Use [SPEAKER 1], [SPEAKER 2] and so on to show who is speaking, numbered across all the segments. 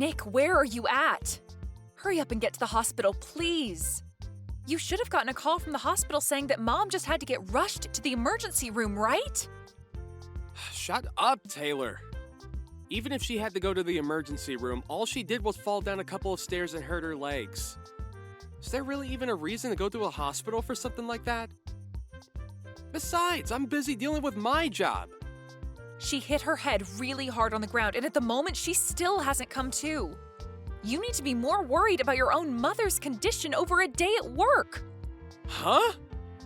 [SPEAKER 1] Nick, where are you at? Hurry up and get to the hospital, please. You should have gotten a call from the hospital saying that Mom just had to get rushed to the emergency room, right?
[SPEAKER 2] Shut up, Taylor. Even if she had to go to the emergency room, all she did was fall down a couple of stairs and hurt her legs. Is there really even a reason to go to a hospital for something like that? Besides, I'm busy dealing with my job.
[SPEAKER 1] She hit her head really hard on the ground, and at the moment, she still hasn't come to. You need to be more worried about your own mother's condition over a day at work.
[SPEAKER 2] Huh?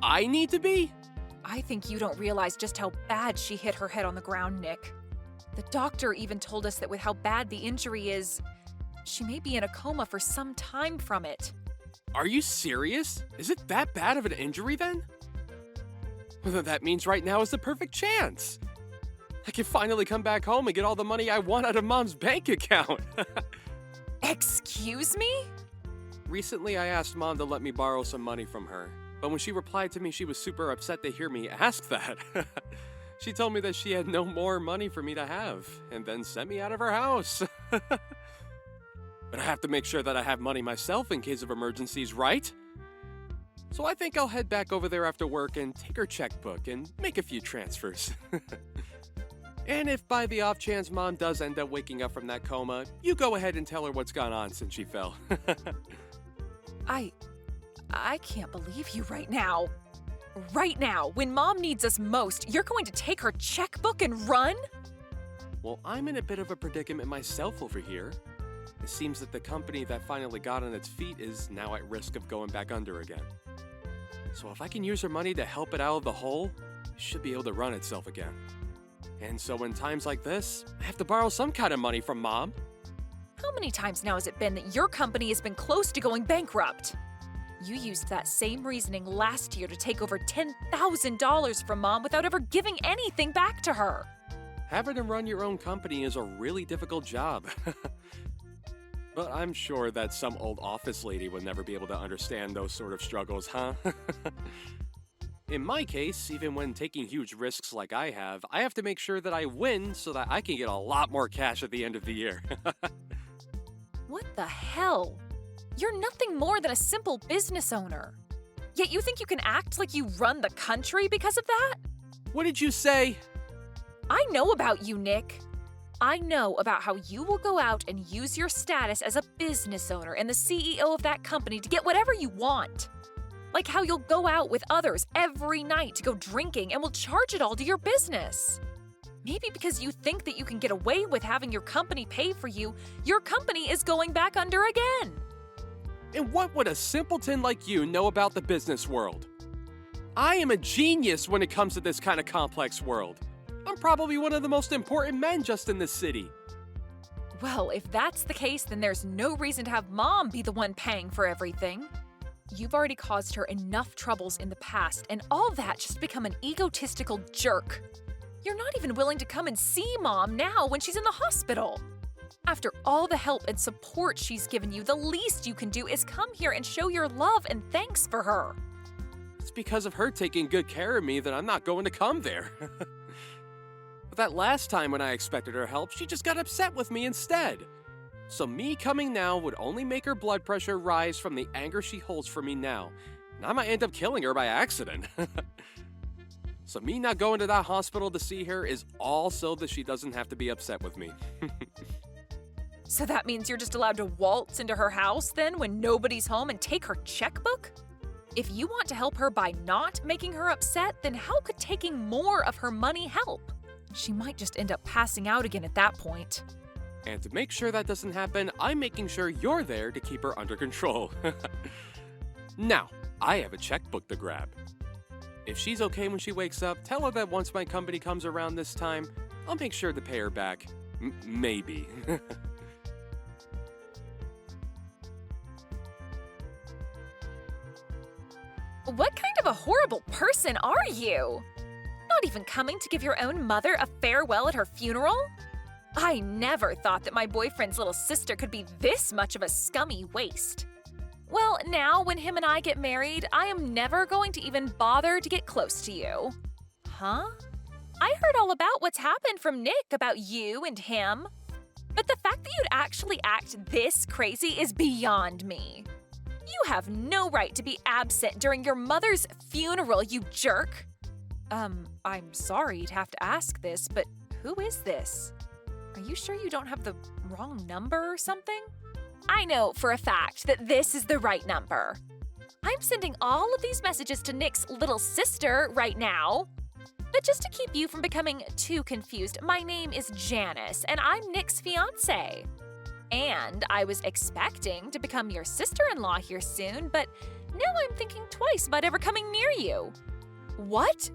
[SPEAKER 2] I need to be?
[SPEAKER 1] I think you don't realize just how bad she hit her head on the ground, Nick. The doctor even told us that with how bad the injury is, she may be in a coma for some time from it.
[SPEAKER 2] Are you serious? Is it that bad of an injury then? Well, that means right now is the perfect chance. I can finally come back home and get all the money I want out of Mom's bank account.
[SPEAKER 1] Excuse me?
[SPEAKER 2] Recently, I asked Mom to let me borrow some money from her, but when she replied to me, she was super upset to hear me ask that. She told me that she had no more money for me to have, and then sent me out of her house. But I have to make sure that I have money myself in case of emergencies, right? So I think I'll head back over there after work and take her checkbook and make a few transfers. And if by the off chance Mom does end up waking up from that coma, you go ahead and tell her what's gone on since she fell.
[SPEAKER 1] I can't believe you right now. Right now, when Mom needs us most, you're going to take her checkbook and run?
[SPEAKER 2] Well, I'm in a bit of a predicament myself over here. It seems that the company that finally got on its feet is now at risk of going back under again. So if I can use her money to help it out of the hole, it should be able to run itself again. And so in times like this, I have to borrow some kind of money from Mom.
[SPEAKER 1] How many times now has it been that your company has been close to going bankrupt? You used that same reasoning last year to take over $10,000 from Mom without ever giving anything back to her.
[SPEAKER 2] Having to run your own company is a really difficult job. But I'm sure that some old office lady would never be able to understand those sort of struggles, huh? In my case, even when taking huge risks like I have to make sure that I win so that I can get a lot more cash at the end of the year.
[SPEAKER 1] What the hell? You're nothing more than a simple business owner. Yet you think you can act like you run the country because of that?
[SPEAKER 2] What did you say?
[SPEAKER 1] I know about you, Nick. I know about how you will go out and use your status as a business owner and the CEO of that company to get whatever you want. Like how you'll go out with others every night to go drinking and will charge it all to your business. Maybe because you think that you can get away with having your company pay for you, your company is going back under again.
[SPEAKER 2] And what would a simpleton like you know about the business world? I am a genius when it comes to this kind of complex world. I'm probably one of the most important men just in this city.
[SPEAKER 1] Well, if that's the case, then there's no reason to have Mom be the one paying for everything. You've already caused her enough troubles in the past, and all that just to become an egotistical jerk. You're not even willing to come and see Mom now when she's in the hospital. After all the help and support she's given you, the least you can do is come here and show your love and thanks for her.
[SPEAKER 2] It's because of her taking good care of me that I'm not going to come there. But that last time when I expected her help, she just got upset with me instead. So me coming now would only make her blood pressure rise from the anger she holds for me now. And I might end up killing her by accident. So me not going to that hospital to see her is all so that she doesn't have to be upset with me.
[SPEAKER 1] So that means you're just allowed to waltz into her house then when nobody's home and take her checkbook? If you want to help her by not making her upset, then how could taking more of her money help? She might just end up passing out again at that point.
[SPEAKER 2] And to make sure that doesn't happen, I'm making sure you're there to keep her under control. Now, I have a checkbook to grab. If she's okay when she wakes up, tell her that once my company comes around this time, I'll make sure to pay her back. Maybe.
[SPEAKER 1] What kind of a horrible person are you? Not even coming to give your own mother a farewell at her funeral? I never thought that my boyfriend's little sister could be this much of a scummy waste. Well, now when him and I get married, I am never going to even bother to get close to you. Huh? I heard all about what's happened from Nick about you and him. But the fact that you'd actually act this crazy is beyond me. You have no right to be absent during your mother's funeral, you jerk. I'm sorry to have to ask this, but who is this? Are you sure you don't have the wrong number or something? I know for a fact that this is the right number. I'm sending all of these messages to Nick's little sister right now. But just to keep you from becoming too confused, my name is Janice, and I'm Nick's fiancé. And I was expecting to become your sister-in-law here soon, but now I'm thinking twice about ever coming near you. What?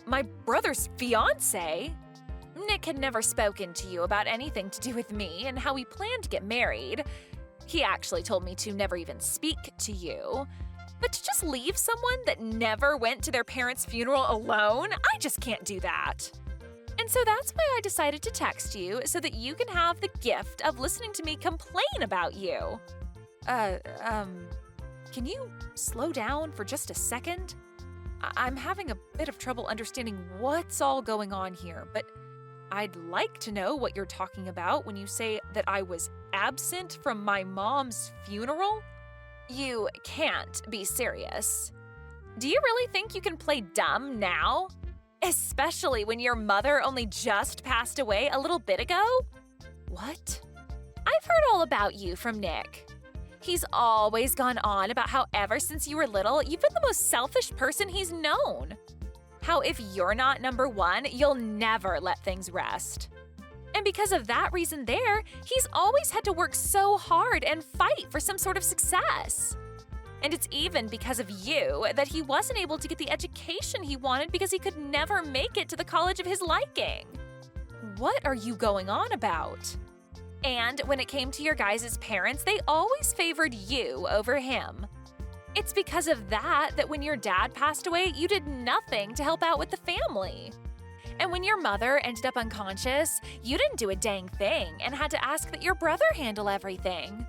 [SPEAKER 1] My brother's fiancé? Nick had never spoken to you about anything to do with me and how we planned to get married. He actually told me to never even speak to you. But to just leave someone that never went to their parents' funeral alone, I just can't do that. And so that's why I decided to text you so that you can have the gift of listening to me complain about you. Can you slow down for just a second? I'm having a bit of trouble understanding what's all going on here, but I'd like to know what you're talking about when you say that I was absent from my mom's funeral. You can't be serious. Do you really think you can play dumb now? Especially when your mother only just passed away a little bit ago? What? I've heard all about you from Nick. He's always gone on about how ever since you were little, you've been the most selfish person he's known. How if you're not number one, you'll never let things rest. And because of that reason there, he's always had to work so hard and fight for some sort of success. And it's even because of you that he wasn't able to get the education he wanted because he could never make it to the college of his liking. What are you going on about? And when it came to your guys' parents, they always favored you over him. It's because of that when your dad passed away, you did nothing to help out with the family. And when your mother ended up unconscious, you didn't do a dang thing and had to ask that your brother handle everything.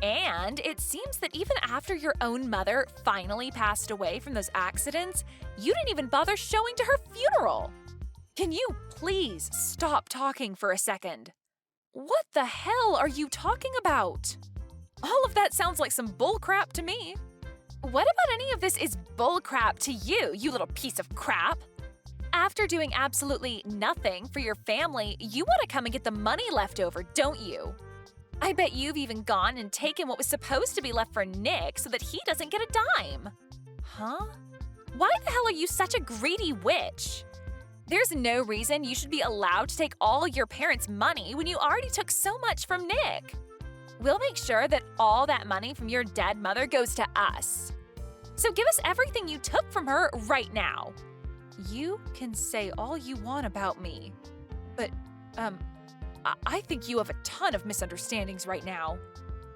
[SPEAKER 1] And it seems that even after your own mother finally passed away from those accidents, you didn't even bother showing to her funeral. Can you please stop talking for a second? What the hell are you talking about? All of that sounds like some bullcrap to me. What about any of this is bullcrap to you, you little piece of crap? After doing absolutely nothing for your family, you want to come and get the money left over, don't you? I bet you've even gone and taken what was supposed to be left for Nick so that he doesn't get a dime. Huh? Why the hell are you such a greedy witch? There's no reason you should be allowed to take all your parents' money when you already took so much from Nick. We'll make sure that all that money from your dead mother goes to us. So give us everything you took from her right now. You can say all you want about me, but, I think you have a ton of misunderstandings right now.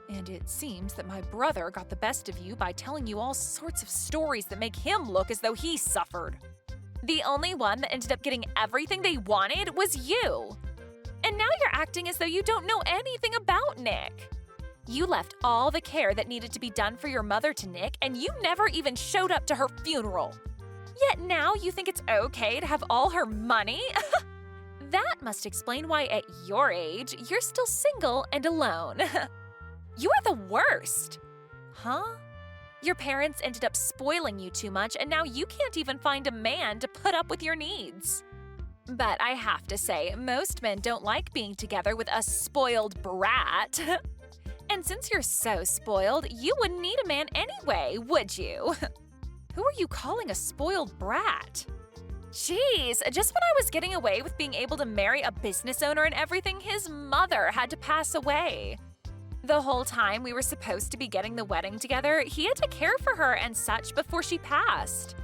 [SPEAKER 1] And it seems that my brother got the best of you by telling you all sorts of stories that make him look as though he suffered. The only one that ended up getting everything they wanted was you. And now you're acting as though you don't know anything about Nick. You left all the care that needed to be done for your mother to Nick, and you never even showed up to her funeral. Yet now you think it's okay to have all her money? That must explain why at your age, you're still single and alone. You are the worst. Huh? Your parents ended up spoiling you too much, and now you can't even find a man to put up with your needs. But I have to say, most men don't like being together with a spoiled brat. And since you're so spoiled, you wouldn't need a man anyway, would you? Who are you calling a spoiled brat? Jeez, just when I was getting away with being able to marry a business owner and everything, his mother had to pass away. The whole time we were supposed to be getting the wedding together, he had to care for her and such before she passed.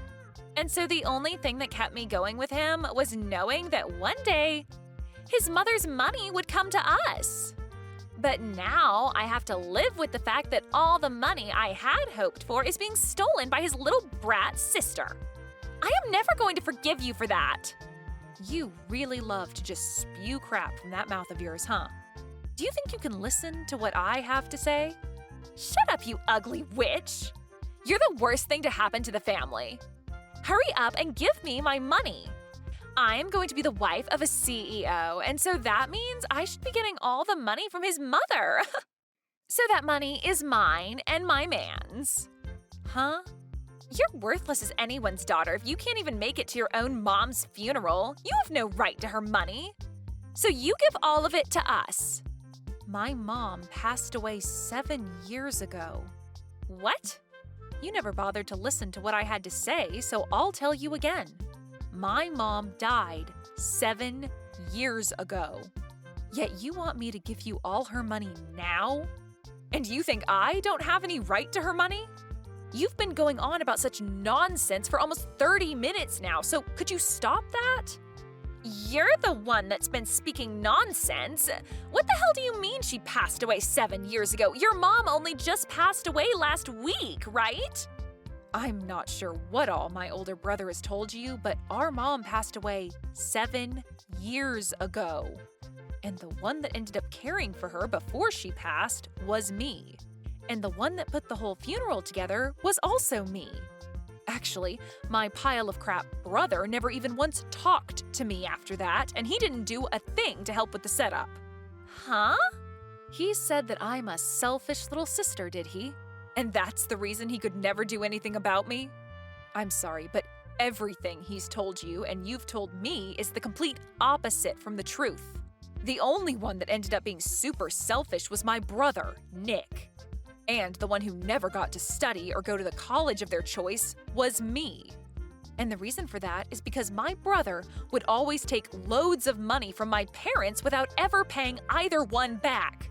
[SPEAKER 1] And so the only thing that kept me going with him was knowing that one day, his mother's money would come to us. But now I have to live with the fact that all the money I had hoped for is being stolen by his little brat sister. I am never going to forgive you for that. You really love to just spew crap from that mouth of yours, huh? Do you think you can listen to what I have to say? Shut up, you ugly witch! You're the worst thing to happen to the family. Hurry up and give me my money. I'm going to be the wife of a CEO, and so that means I should be getting all the money from his mother. So that money is mine and my man's. Huh? You're worthless as anyone's daughter if you can't even make it to your own mom's funeral. You have no right to her money. So you give all of it to us. My mom passed away 7 years ago. What? You never bothered to listen to what I had to say, so I'll tell you again. My mom died 7 years ago. Yet you want me to give you all her money now? And you think I don't have any right to her money? You've been going on about such nonsense for almost 30 minutes now, so could you stop that? You're the one that's been speaking nonsense. What the hell do you mean she passed away 7 years ago? Your mom only just passed away last week, right? I'm not sure what all my older brother has told you, but our mom passed away 7 years ago. And the one that ended up caring for her before she passed was me. And the one that put the whole funeral together was also me. Actually, my pile of crap brother never even once talked to me after that, and he didn't do a thing to help with the setup. Huh? He said that I'm a selfish little sister, did he? And that's the reason he could never do anything about me? I'm sorry, but everything he's told you and you've told me is the complete opposite from the truth. The only one that ended up being super selfish was my brother, Nick. And the one who never got to study or go to the college of their choice was me. And the reason for that is because my brother would always take loads of money from my parents without ever paying either one back.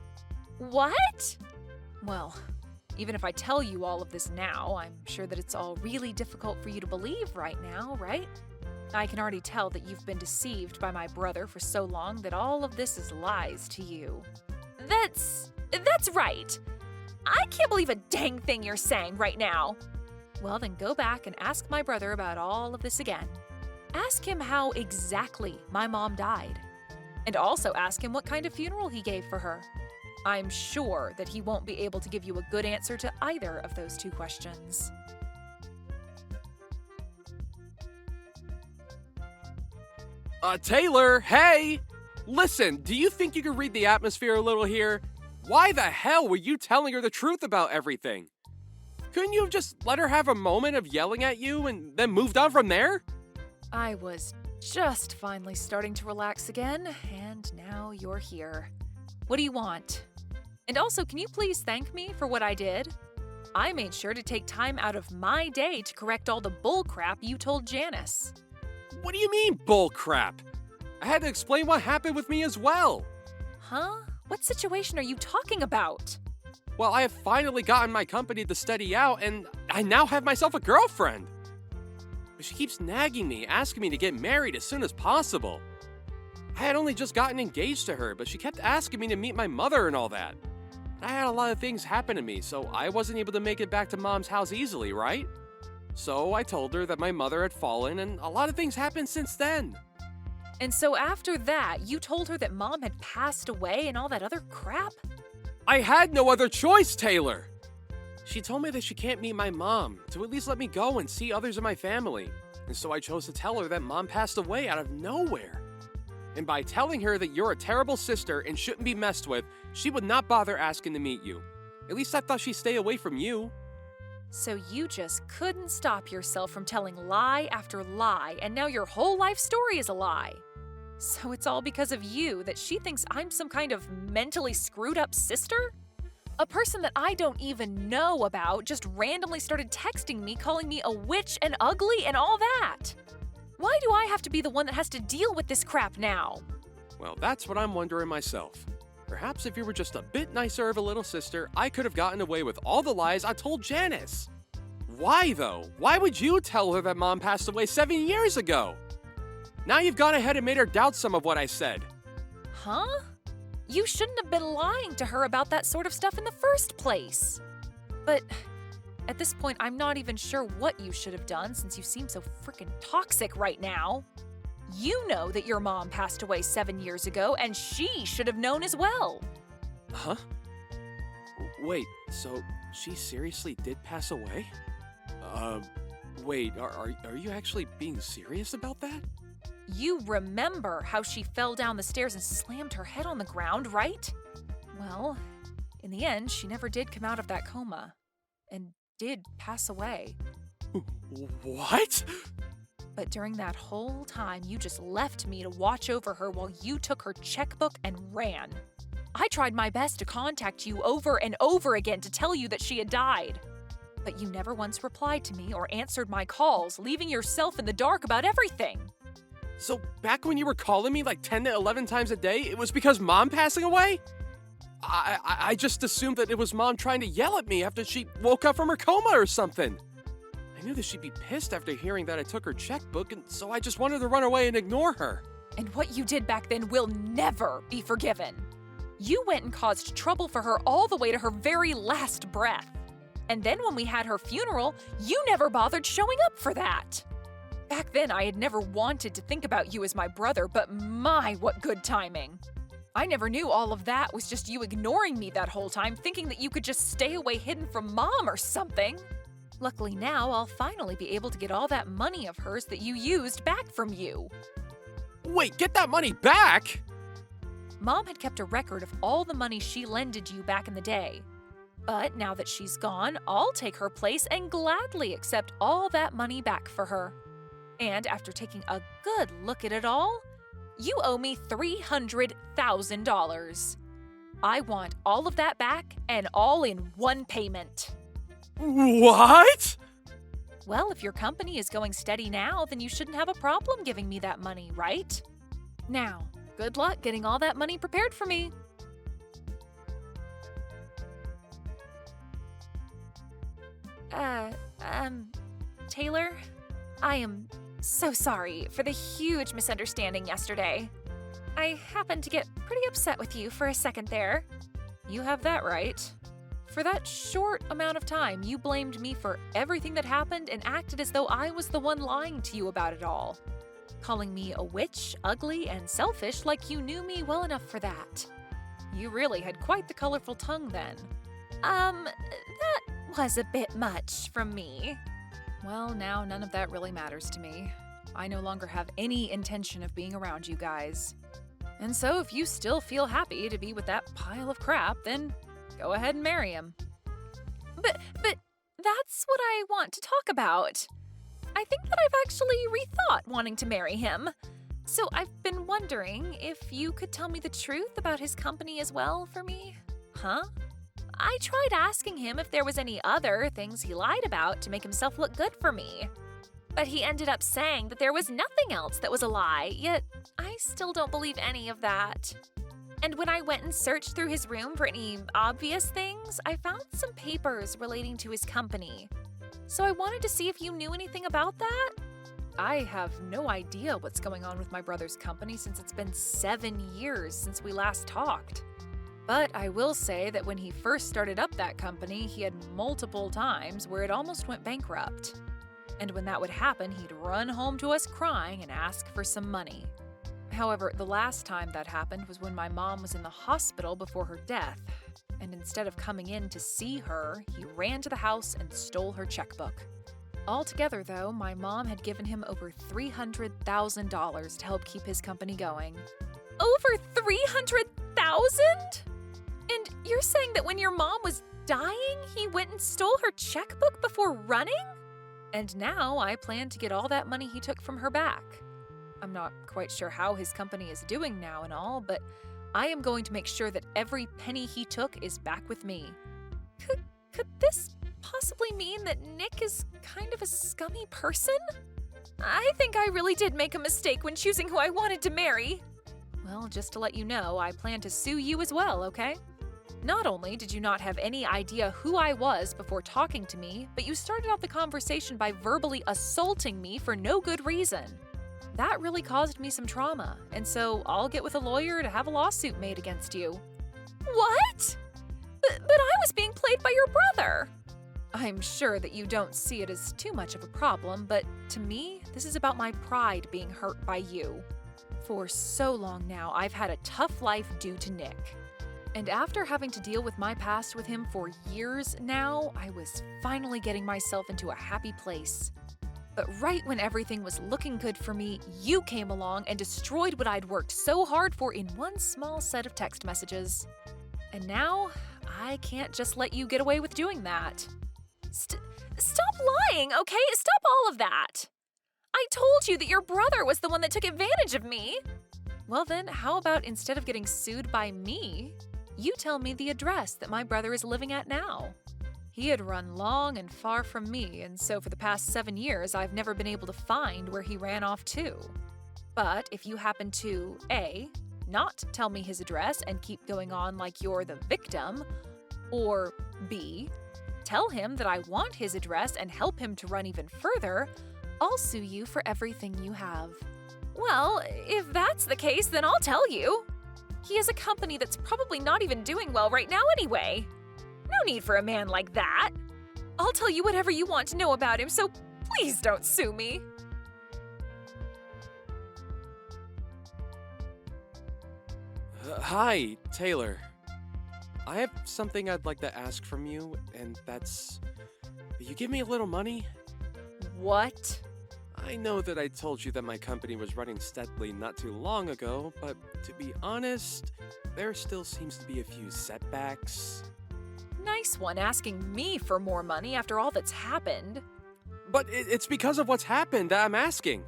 [SPEAKER 1] What? Well, even if I tell you all of this now, I'm sure that it's all really difficult for you to believe right now, right? I can already tell that you've been deceived by my brother for so long that all of this is lies to you. That's right. I can't believe a dang thing you're saying right now. Well, then go back and ask my brother about all of this again. Ask him how exactly my mom died. And also ask him what kind of funeral he gave for her. I'm sure that he won't be able to give you a good answer to either of those two questions.
[SPEAKER 2] Taylor, hey! Listen, do you think you can read the atmosphere a little here? Why the hell were you telling her the truth about everything? Couldn't you have just let her have a moment of yelling at you and then moved on from there?
[SPEAKER 1] I was just finally starting to relax again, and now you're here. What do you want? And also, can you please thank me for what I did? I made sure to take time out of my day to correct all the bull crap you told Janice.
[SPEAKER 2] What do you mean, bull crap? I had to explain what happened with me as well.
[SPEAKER 1] Huh? What situation are you talking about?
[SPEAKER 2] Well, I have finally gotten my company to study out, and I now have myself a girlfriend. But she keeps nagging me, asking me to get married as soon as possible. I had only just gotten engaged to her, but she kept asking me to meet my mother and all that. I had a lot of things happen to me, so I wasn't able to make it back to Mom's house easily, right? So I told her that my mother had fallen, and a lot of things happened since then.
[SPEAKER 1] And so after that, you told her that Mom had passed away and all that other crap?
[SPEAKER 2] I had no other choice, Taylor! She told me that she can't meet my mom, to at least let me go and see others in my family. And so I chose to tell her that Mom passed away out of nowhere. And by telling her that you're a terrible sister and shouldn't be messed with, she would not bother asking to meet you. At least I thought she'd stay away from you.
[SPEAKER 1] So you just couldn't stop yourself from telling lie after lie, and now your whole life story is a lie. So it's all because of you that she thinks I'm some kind of mentally screwed up sister? A person that I don't even know about just randomly started texting me, calling me a witch and ugly and all that. Why do I have to be the one that has to deal with this crap now?
[SPEAKER 2] Well, that's what I'm wondering myself. Perhaps if you were just a bit nicer of a little sister, I could have gotten away with all the lies I told Janice. Why, though? Why would you tell her that Mom passed away 7 years ago? Now you've gone ahead and made her doubt some of what I said.
[SPEAKER 1] Huh? You shouldn't have been lying to her about that sort of stuff in the first place. But at this point, I'm not even sure what you should have done since you seem so freaking toxic right now. You know that your mom passed away 7 years ago, and she should have known as well.
[SPEAKER 2] Huh? Wait, so she seriously did pass away? Wait, are you actually being serious about that?
[SPEAKER 1] You remember how she fell down the stairs and slammed her head on the ground, right? Well, in the end, she never did come out of that coma and did pass away.
[SPEAKER 2] What?
[SPEAKER 1] But during that whole time, you just left me to watch over her while you took her checkbook and ran. I tried my best to contact you over and over again to tell you that she had died. But you never once replied to me or answered my calls, leaving yourself in the dark about everything.
[SPEAKER 2] So back when you were calling me like 10 to 11 times a day, it was because Mom passing away? I just assumed that it was Mom trying to yell at me after she woke up from her coma or something. I knew that she'd be pissed after hearing that I took her checkbook, and so I just wanted to run away and ignore her.
[SPEAKER 1] And what you did back then will never be forgiven. You went and caused trouble for her all the way to her very last breath. And then when we had her funeral, you never bothered showing up for that. Back then, I had never wanted to think about you as my brother, but my, what good timing. I never knew all of that was just you ignoring me that whole time, thinking that you could just stay away hidden from Mom or something. Luckily now, I'll finally be able to get all that money of hers that you used back from you.
[SPEAKER 2] Wait, get that money back?
[SPEAKER 1] Mom had kept a record of all the money she lended you back in the day. But now that she's gone, I'll take her place and gladly accept all that money back for her. And after taking a good look at it all, you owe me $300,000. I want all of that back and all in one payment.
[SPEAKER 2] What?
[SPEAKER 1] Well, if your company is going steady now, then you shouldn't have a problem giving me that money, right? Now, good luck getting all that money prepared for me. Taylor, I am so sorry for the huge misunderstanding yesterday. I happened to get pretty upset with you for a second there. You have that right. For that short amount of time, you blamed me for everything that happened and acted as though I was the one lying to you about it all. Calling me a witch, ugly, and selfish like you knew me well enough for that. You really had quite the colorful tongue then. That was a bit much from me. Well, now none of that really matters to me. I no longer have any intention of being around you guys. And so if you still feel happy to be with that pile of crap, then go ahead and marry him. But that's what I want to talk about. I think that I've actually rethought wanting to marry him. So I've been wondering if you could tell me the truth about his company as well for me. Huh? I tried asking him if there was any other things he lied about to make himself look good for me. But he ended up saying that there was nothing else that was a lie, yet I still don't believe any of that. And when I went and searched through his room for any obvious things, I found some papers relating to his company. So I wanted to see if you knew anything about that. I have no idea what's going on with my brother's company since it's been 7 years since we last talked. But I will say that when he first started up that company, he had multiple times where it almost went bankrupt. And when that would happen, he'd run home to us crying and ask for some money. However, the last time that happened was when my mom was in the hospital before her death. And instead of coming in to see her, he ran to the house and stole her checkbook. Altogether, though, my mom had given him over $300,000 to help keep his company going. Over $300,000? And you're saying that when your mom was dying, he went and stole her checkbook before running? And now I plan to get all that money he took from her back. I'm not quite sure how his company is doing now and all, but I am going to make sure that every penny he took is back with me. Could this possibly mean that Nick is kind of a scummy person? I think I really did make a mistake when choosing who I wanted to marry. Well, just to let you know, I plan to sue you as well, okay? Not only did you not have any idea who I was before talking to me, but you started out the conversation by verbally assaulting me for no good reason. That really caused me some trauma, and so I'll get with a lawyer to have a lawsuit made against you. What? But I was being played by your brother. I'm sure that you don't see it as too much of a problem, but to me, this is about my pride being hurt by you. For so long now, I've had a tough life due to Nick. And after having to deal with my past with him for years now, I was finally getting myself into a happy place. But right when everything was looking good for me, you came along and destroyed what I'd worked so hard for in one small set of text messages. And now, I can't just let you get away with doing that. Stop lying, okay? Stop all of that! I told you that your brother was the one that took advantage of me! Well then, how about instead of getting sued by me, you tell me the address that my brother is living at now? He had run long and far from me, and so for the past 7 years, I've never been able to find where he ran off to. But if you happen to, A, not tell me his address and keep going on like you're the victim, or B, tell him that I want his address and help him to run even further, I'll sue you for everything you have. Well, if that's the case, then I'll tell you. He has a company that's probably not even doing well right now anyway. No need for a man like that. I'll tell you whatever you want to know about him, so please don't sue me.
[SPEAKER 2] Hi, Taylor. I have something I'd like to ask from you, and that's... Will you give me a little money?
[SPEAKER 1] What?
[SPEAKER 2] I know that I told you that my company was running steadily not too long ago, but to be honest, there still seems to be a few setbacks.
[SPEAKER 1] Nice one asking me for more money after all that's happened.
[SPEAKER 2] But it's because of what's happened that I'm asking.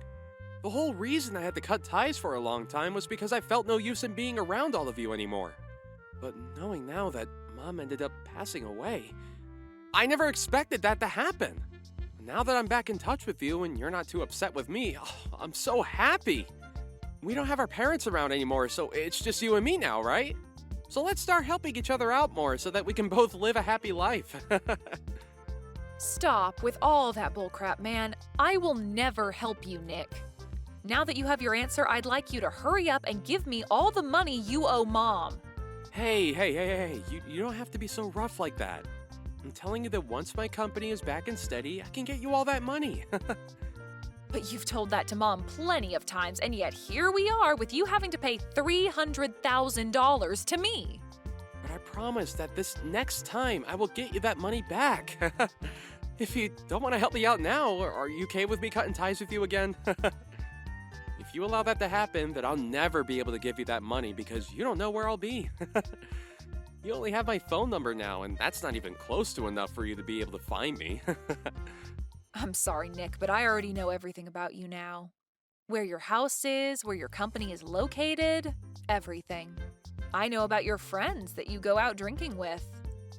[SPEAKER 2] The whole reason I had to cut ties for a long time was because I felt no use in being around all of you anymore. But knowing now that Mom ended up passing away, I never expected that to happen. Now that I'm back in touch with you and you're not too upset with me, I'm so happy. We don't have our parents around anymore, so it's just you and me now, right? So let's start helping each other out more so that we can both live a happy life.
[SPEAKER 1] Stop with all that bullcrap, man. I will never help you, Nick. Now that you have your answer, I'd like you to hurry up and give me all the money you owe Mom.
[SPEAKER 2] Hey, you don't have to be so rough like that. I'm telling you that once my company is back and steady, I can get you all that money.
[SPEAKER 1] But you've told that to Mom plenty of times, and yet here we are with you having to pay $300,000 to me.
[SPEAKER 2] But I promise that this next time I will get you that money back. If you don't want to help me out now, are you okay with me cutting ties with you again? If you allow that to happen, then I'll never be able to give you that money because you don't know where I'll be. You only have my phone number now, and that's not even close to enough for you to be able to find me.
[SPEAKER 1] I'm sorry, Nick, but I already know everything about you now. Where your house is, where your company is located, everything. I know about your friends that you go out drinking with.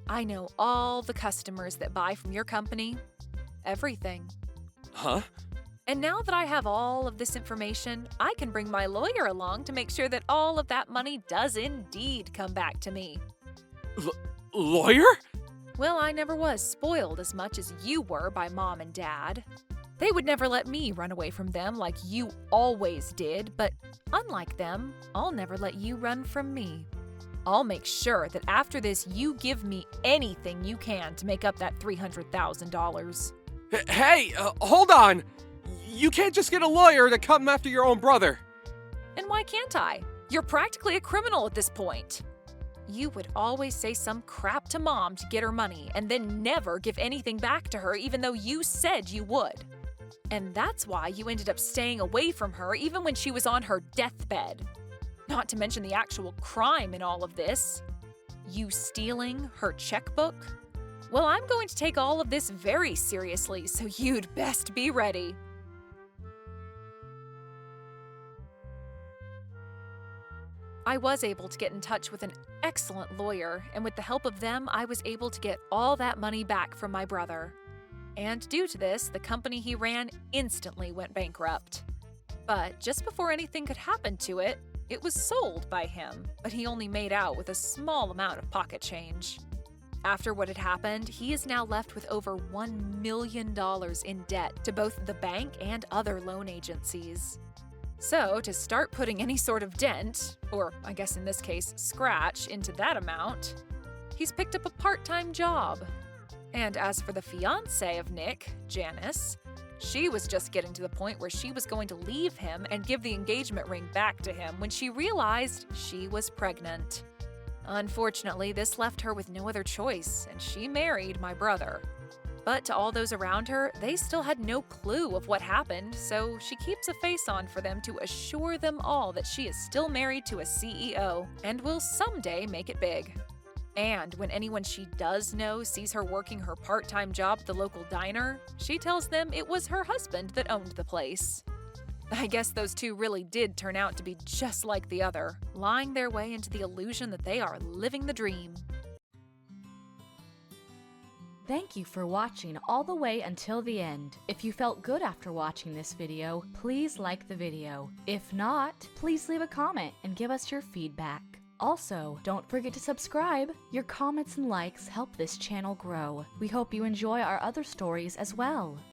[SPEAKER 1] I know all the customers that buy from your company. Everything.
[SPEAKER 2] Huh?
[SPEAKER 1] And now that I have all of this information, I can bring my lawyer along to make sure that all of that money does indeed come back to me.
[SPEAKER 2] Lawyer?
[SPEAKER 1] Well, I never was spoiled as much as you were by Mom and Dad. They would never let me run away from them like you always did, but unlike them, I'll never let you run from me. I'll make sure that after this you give me anything you can to make up that $300,000.
[SPEAKER 2] Hey, hold on! You can't just get a lawyer to come after your own brother.
[SPEAKER 1] And why can't I? You're practically a criminal at this point. You would always say some crap to Mom to get her money and then never give anything back to her even though you said you would. And that's why you ended up staying away from her even when she was on her deathbed. Not to mention the actual crime in all of this. You stealing her checkbook? Well, I'm going to take all of this very seriously, so you'd best be ready. I was able to get in touch with an excellent lawyer, and with the help of them, I was able to get all that money back from my brother. And due to this, the company he ran instantly went bankrupt. But just before anything could happen to it, it was sold by him, but he only made out with a small amount of pocket change. After what had happened, he is now left with over $1 million in debt to both the bank and other loan agencies. So, to start putting any sort of dent, or I guess in this case, scratch, into that amount, he's picked up a part-time job. And as for the fiancé of Nick, Janice, she was just getting to the point where she was going to leave him and give the engagement ring back to him when she realized she was pregnant. Unfortunately, this left her with no other choice, and she married my brother. But to all those around her, they still had no clue of what happened, so she keeps a face on for them to assure them all that she is still married to a CEO and will someday make it big. And when anyone she does know sees her working her part-time job at the local diner, she tells them it was her husband that owned the place. I guess those two really did turn out to be just like the other, lying their way into the illusion that they are living the dream.
[SPEAKER 3] Thank you for watching all the way until the end. If you felt good after watching this video, please like the video. If not, please leave a comment and give us your feedback. Also, don't forget to subscribe. Your comments and likes help this channel grow. We hope you enjoy our other stories as well.